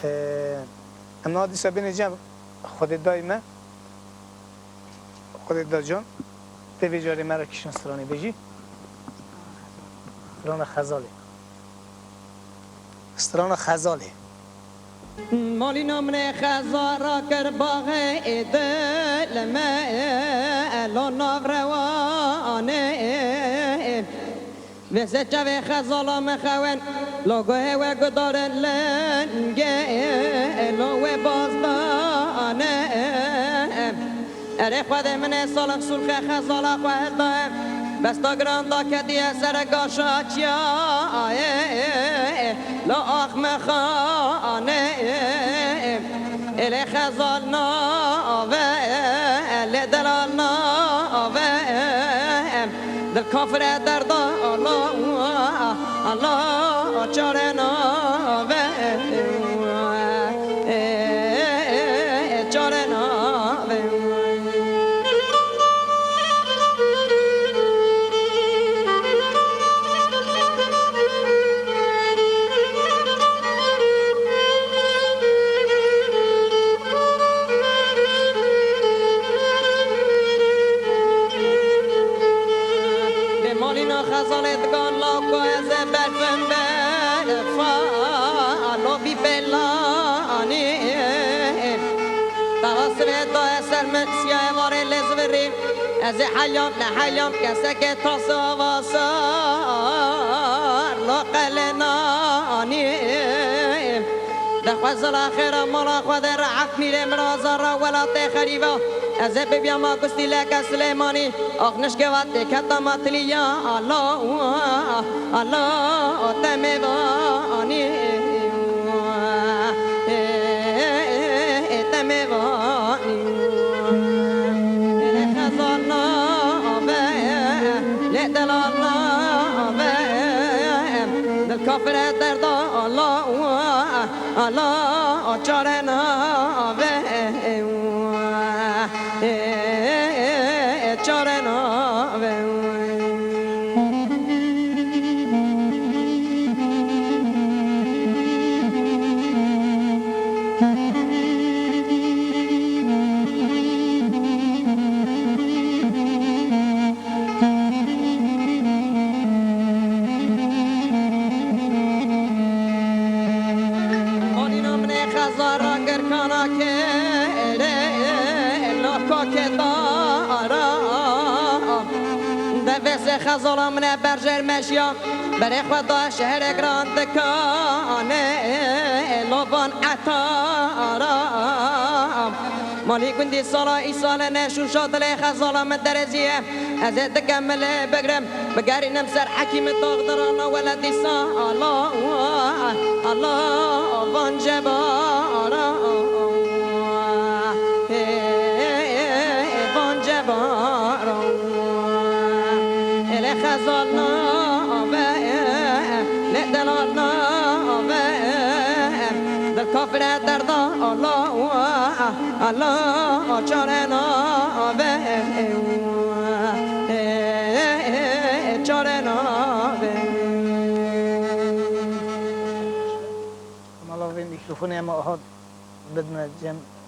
امنا دیسا بین جمع خود دایمه خود دا جان دوی جاری مرا کشن سرانی بجی سران خزاله سران خزاله مالی نامن خزارا کر باغ دل ما الان ناوروانه وزه چوه خزالا مخوان لگوه و گدارن لنگه لوه بازدانه اره خود من سالک سلخ خزالا خواهد دایم بستا گراندا کدیه سرگاشا چیایه لا آخ مخانه اله خزال ناوه اله دلال ناوه دل کافر دردا الله چاره ناوه چاره ناوه خزانت گان لاکو از برفن برفا لو بی بلانی تغصر دا اثر من سیاه واره لزوریم از حیام نحیام کسه که تاسا واسار لو قلنانی دخوز الاخر ملا خود رعف میره مرازا ولا تخریبا از ببیا ما گستی لک سلیمانی آخنش که وقت کتا مطلیا الله الله تمیوانی تمیوانی خزان نابه لدلال نابه دل کافر دردا الله الله چاره نابه چاره نابه خزالا من برجر مشیا برای خدا شهر گراند کانه لبان عطارم مالی گندی سالا ای سال نشون شادل خزالا من درزیه از تکمل بگرم بگرینم سر حکیم داغدران ولدی سالا الله وان جبارا وان جبارا خزال نابه لدلال نابه دل کافر دردا الله الله چاره نابه چاره نابه مالا وی میکروفون اما آهاد بدنا جمع